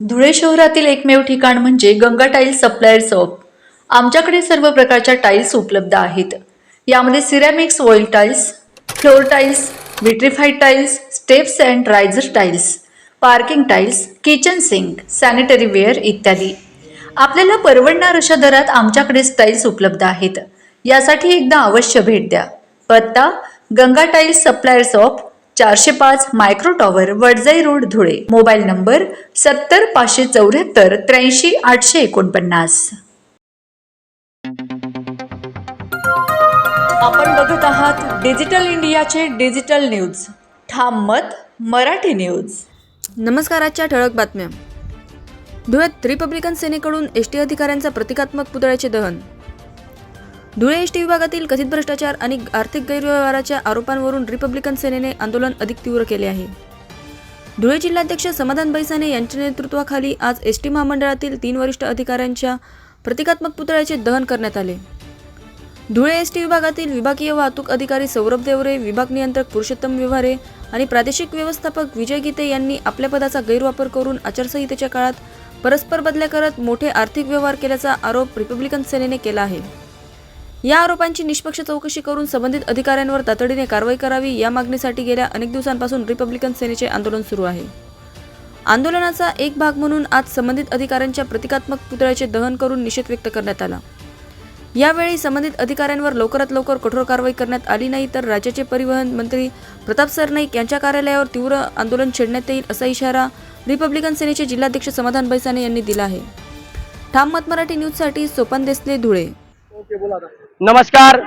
धुळे शहरातील एकमेव ठिकाण म्हणजे गंगा टाइल्स सप्लायर शॉप। आमच्याकडे सर्व प्रकारच्या टाइल्स उपलब्ध आहेत। यामध्ये ceramics, oil tiles, floor tiles, vitrified tiles, steps and riser tiles, parking tiles, kitchen sink, sanitary ware इत्यादी। आपल्याला परवडणार अशा दरात आमच्याकडे टाइल्स उपलब्ध आहेत। यासाठी एकदा अवश्य भेट द्या। पत्ता Ganga tiles supplier shop, 405 micro tower, Wadjai road, Dhule. Mobile number 70 574 83 849। आपण बघत आहात डिजिटल इंडियाचे डिजिटल न्यूज। ठाम मत मराठी न्यूज। नमस्कार। आजच्या ठळक बातम्या। धुळ्यात रिपब्लिकन सेनेकडून एसटी अधिकाऱ्यांचा प्रतिकात्मक पुतळ्याचे दहन। धुळे एसटी विभागातील कथित भ्रष्टाचार आणि आर्थिक गैरव्यवहाराच्या आरोपांवरून रिपब्लिकन सेनेने आंदोलन अधिक तीव्र केले आहे। धुळे जिल्हाध्यक्ष समाधान बैसाने यांच्या नेतृत्वाखाली आज एसटी महामंडळातील 3 वरिष्ठ अधिकाऱ्यांच्या प्रतिकात्मक पुतळ्याचे दहन करण्यात आले। धुळे एसटी विभागातील विभागीय वाहतूक अधिकारी सौरभ देवरे, विभाग नियंत्रक पुरुषोत्तम व्यवहारे आणि प्रादेशिक व्यवस्थापक विजय गीते यांनी आपल्या पदाचा गैरवापर करून आचारसंहितेच्या काळात परस्पर बदल्या करत मोठे आर्थिक व्यवहार केल्याचा आरोप रिपब्लिकन सेनेने केला आहे। या आरोपांची निष्पक्ष चौकशी करून संबंधित अधिकाऱ्यांवर तातडीने कारवाई करावी या मागणीसाठी गेल्या अनेक दिवसांपासून रिपब्लिकन सेनेचे आंदोलन सुरू आहे। आंदोलनाचा एक भाग म्हणून आज संबंधित अधिकाऱ्यांच्या प्रतिकात्मक पुतळ्याचे दहन करून निषेध व्यक्त करण्यात आला। यावेळी संबंधित अधिकाऱ्यांवर लवकरात लवकर कठोर कारवाई करण्यात आली नाही तर राज्याचे परिवहन मंत्री प्रताप सरनाईक यांच्या कार्यालयावर तीव्र आंदोलन छेडण्यात येईल असा इशारा रिपब्लिकन सेनेचे जिल्हाध्यक्ष समाधान बैसाने यांनी दिला आहे। ठाम मत मराठी न्यूजसाठी सोपान देसले, धुळे। नमस्कार,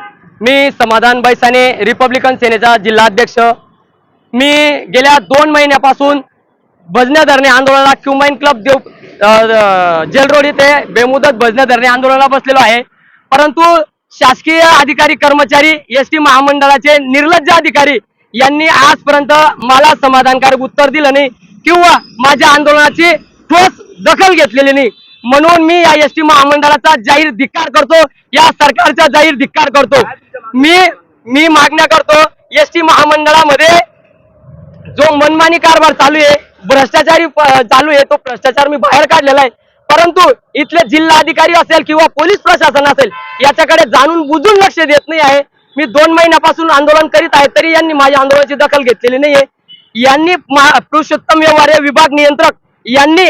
मी समाधान बैसाने, रिपब्लिकन सेनेचा जिल्हाध्यक्ष। मी गेल्या 2 महिन्यापासून भजन्या धरणे आंदोलनाला क्युमाइन क्लब जेल रोड येथे बेमुदत भजन्या धरणे आंदोलनाला बसलेलो आहे। परंतु शासकीय अधिकारी कर्मचारी, एसटी महामंडळाचे निर्लज्ज अधिकारी यांनी आजपर्यंत मला समाधानकारक उत्तर दिलं नाही किंवा माझ्या आंदोलनाची ठोस दखल घेतलेली नाही। म्हणून मी या एसटी महामंडळाचा जाहीर धिक्कार करतो, या सरकारचा जाहीर धिक्कार करतो। मी मागण्या करतो, एसटी महामंडळामध्ये जो मनमानी कारभार चालू आहे, भ्रष्टाचारी चालू आहे, तो भ्रष्टाचार मी बाहेर काढलेला आहे। परंतु इथले जिल्हा अधिकारी असेल किंवा पोलीस प्रशासन असेल याच्याकडे जाणून बुजून लक्ष देत नाही आहे। मी 2 महिन्यापासून आंदोलन करीत आहे तरी यांनी माझ्या आंदोलनाची दखल घेतलेली नाही आहे। यांनी पुरुषोत्तम व्यवहारे विभाग नियंत्रक यांनी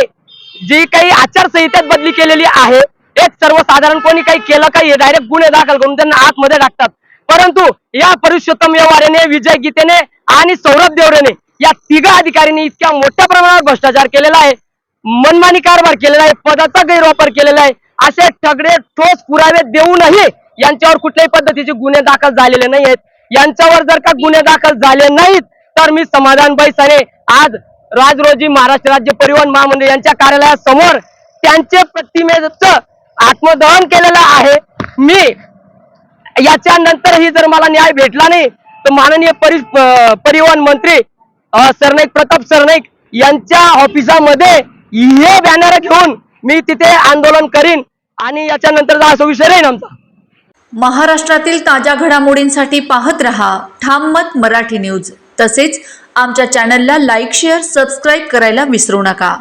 जी काही आचारसंहितेत बदली केलेली आहे, एक सर्वसाधारण कोणी काही केलं काही डायरेक्ट गुन्हे दाखल करून त्यांना आतमध्ये टाकतात। परंतु या पुरुषोत्तम व्यवहारेने, विजय गीतेने आणि सौरभ देवरेने या 3 अधिकाऱ्यांनी इतक्या मोठ्या प्रमाणावर भ्रष्टाचार केलेला आहे, मनमानी कारभार केलेला आहे, पदाचा गैरवापर केलेला आहे। असे ठगडे ठोस पुरावे देऊनही यांच्यावर कुठल्याही पद्धतीचे गुन्हे दाखल झालेले नाही आहेत। यांच्यावर जर का गुन्हे दाखल झाले नाहीत तर मी समाधान बैसाने आज रोजी महाराष्ट्र राज्य परिवहन महामंडळ यांच्या कार्यालयासमोर त्यांचे प्रतिमेचं आत्मदहन केलेलं आहे। मी याच्यानंतरही जर मला न्याय भेटला नाही तर माननीय परिवहन मंत्री सरनाईक, प्रताप सरनाईक यांच्या ऑफिसामध्ये हे बॅनर घेऊन मी तिथे आंदोलन करीन आणि याच्यानंतरचा असा विषय राहील आमचा। महाराष्ट्रातील ताज्या घडामोडींसाठी पाहत रहा ठाम मत मराठी न्यूज। तसेच आमच्या चॅनलला लाईक, शेअर, सबस्क्राईब करायला विसरू नका।